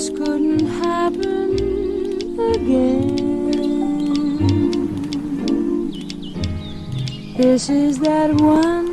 This couldn't happen again. This is that one.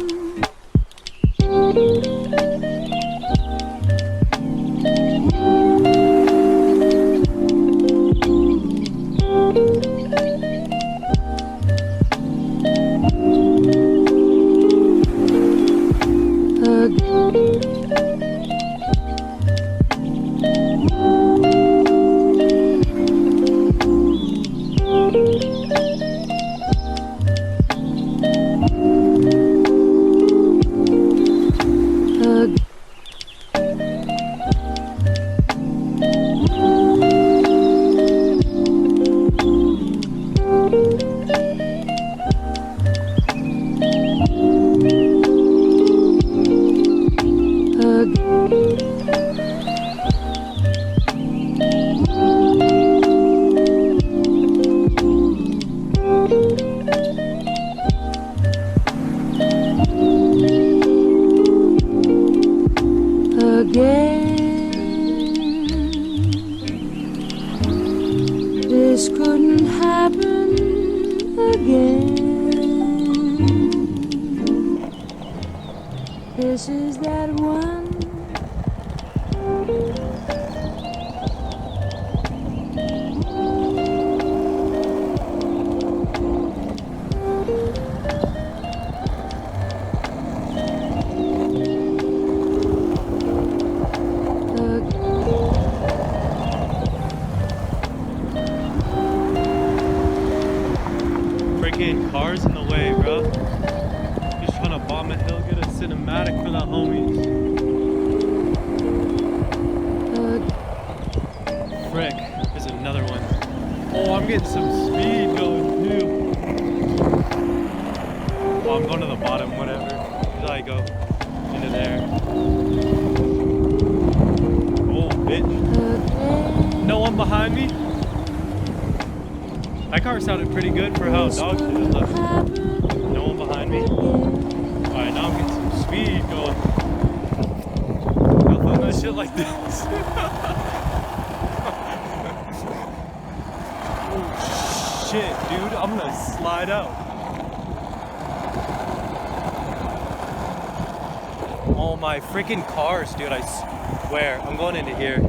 This couldn't happen again. This is that one. Freaking cars in the way, bro. Just trying to bomb a hill, get a cinematic for the homies. Frick, there's another one. Oh, I'm getting some speed going too. Oh, I'm going to the bottom, whatever. Until I go into there. Oh, bitten. No one behind me. That car sounded pretty good for how dog shit it looked. No one behind me. Alright, now I'm getting some speed going. I'll film that shit like this. Oh shit, dude. I'm gonna slide out. Oh my freaking cars, dude. I swear. I'm going into here.